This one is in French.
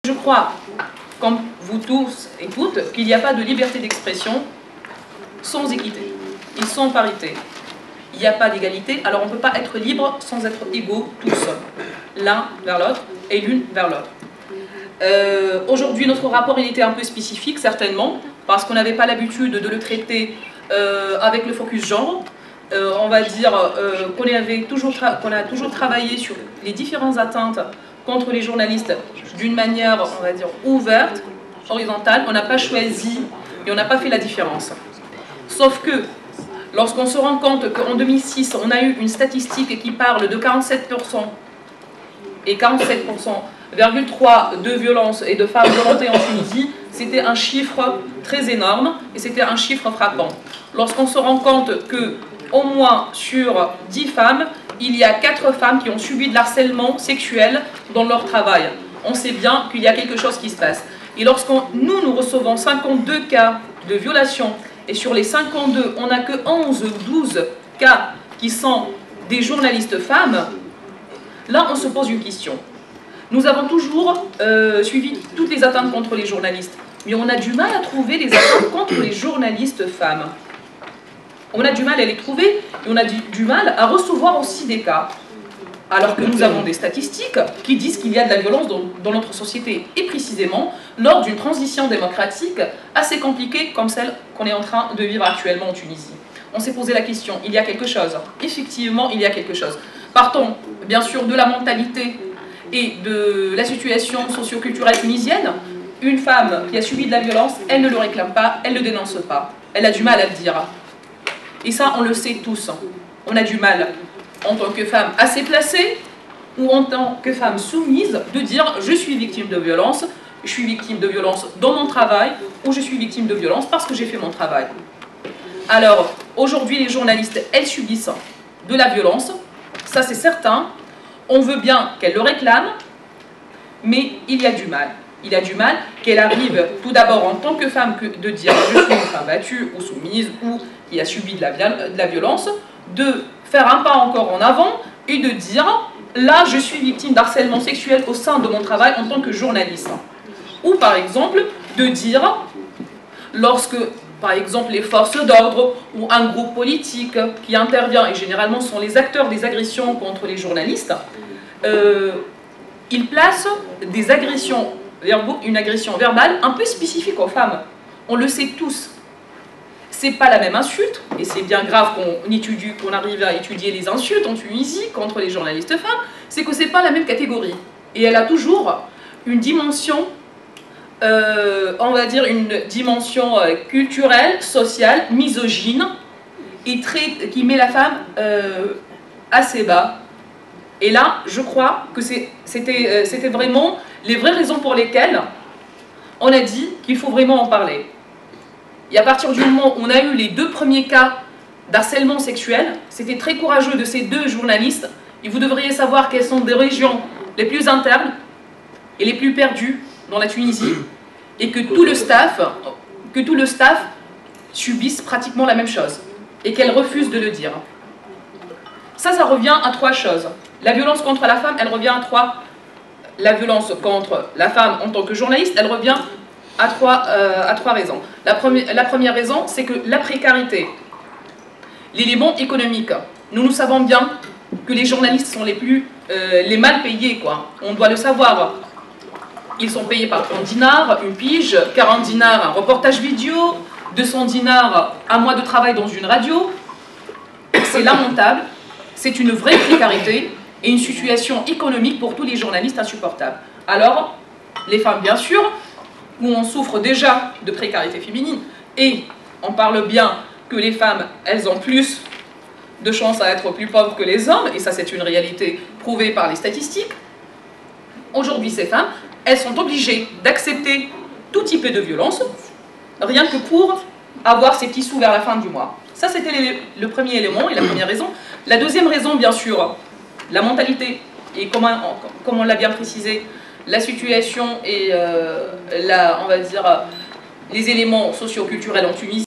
Je crois, comme vous tous et toutes, qu'il n'y a pas de liberté d'expression sans équité et sans parité. Il n'y a pas d'égalité, alors on ne peut pas être libre sans être égaux tous, l'un vers l'autre et l'une vers l'autre. Aujourd'hui, notre rapport il était un peu spécifique, certainement, parce qu'on n'avait pas l'habitude de le traiter avec le focus genre. On va dire qu'on a toujours travaillé sur les différentes atteintes contre les journalistes d'une manière, on va dire, ouverte, horizontale. On n'a pas choisi et on n'a pas fait la différence. Sauf que, lorsqu'on se rend compte qu'en 2006, on a eu une statistique qui parle de 47% et 47,3% de violences et de femmes violentées en Tunisie, c'était un chiffre très énorme et c'était un chiffre frappant. Lorsqu'on se rend compte que, au moins sur 10 femmes, il y a 4 femmes qui ont subi de l'harcèlement sexuel dans leur travail, on sait bien qu'il y a quelque chose qui se passe. Et lorsque nous recevons 52 cas de violation, et sur les 52, on n'a que 11 ou 12 cas qui sont des journalistes femmes, là on se pose une question. Nous avons toujours suivi toutes les atteintes contre les journalistes, mais on a du mal à trouver les atteintes contre les journalistes femmes. On a du mal à les trouver et on a du mal à recevoir aussi des cas. Alors que nous avons des statistiques qui disent qu'il y a de la violence dans notre société, et précisément lors d'une transition démocratique assez compliquée comme celle qu'on est en train de vivre actuellement en Tunisie. On s'est posé la question, il y a quelque chose. Effectivement, il y a quelque chose. Partons bien sûr de la mentalité et de la situation socio-culturelle tunisienne. Une femme qui a subi de la violence, elle ne le réclame pas, elle ne le dénonce pas. Elle a du mal à le dire. Et ça, on le sait tous. On a du mal, en tant que femme assez placée ou en tant que femme soumise, de dire « je suis victime de violence, je suis victime de violence dans mon travail ou je suis victime de violence parce que j'ai fait mon travail ». Alors, aujourd'hui, les journalistes, elles subissent de la violence, ça c'est certain. On veut bien qu'elles le réclament, mais il y a du mal. Il y a du mal qu'elle arrive tout d'abord en tant que femme de dire « je suis une femme battue ou soumise ou qui a subi de la violence », de faire un pas encore en avant et de dire « là, je suis victime d'harcèlement sexuel au sein de mon travail en tant que journaliste ». Ou par exemple, de dire, lorsque par exemple les forces d'ordre ou un groupe politique qui intervient, et généralement sont les acteurs des agressions contre les journalistes, ils placent des agressions verbaux, une agression verbale un peu spécifique aux femmes. On le sait tous. C'est pas la même insulte, et c'est bien grave qu'on arrive à étudier les insultes en Tunisie contre les journalistes femmes, c'est que c'est pas la même catégorie. Et elle a toujours une dimension, on va dire une dimension culturelle, sociale, misogyne, et qui met la femme assez bas. Et là, je crois que c'était vraiment les vraies raisons pour lesquelles on a dit qu'il faut vraiment en parler. Et à partir du moment où on a eu les 2 premiers cas d'harcèlement sexuel, c'était très courageux de ces 2 journalistes, et vous devriez savoir quelles sont des régions les plus internes et les plus perdues dans la Tunisie, et que tout le staff subisse pratiquement la même chose, et qu'elle refuse de le dire. Ça revient à 3 choses. La violence contre la femme, elle revient à 3. La violence contre la femme en tant que journaliste, elle revient à 3 raisons. La première raison, c'est que la précarité, l'élément économique. Nous savons bien que les journalistes sont les mal payés, quoi. On doit le savoir. Ils sont payés par 30 dinars, une pige, 40 dinars, un reportage vidéo, 200 dinars, un mois de travail dans une radio. C'est lamentable. C'est une vraie précarité et une situation économique pour tous les journalistes insupportable. Alors, les femmes, bien sûr, où on souffre déjà de précarité féminine, et on parle bien que les femmes, elles ont plus de chances à être plus pauvres que les hommes, et ça c'est une réalité prouvée par les statistiques. Aujourd'hui, ces femmes, elles sont obligées d'accepter tout type de violence, rien que pour avoir ces petits sous vers la fin du mois. Ça, c'était le premier élément et la première raison. La deuxième raison, bien sûr, la mentalité, et comme on l'a bien précisé, la situation et on va dire, les éléments socio-culturels en Tunisie.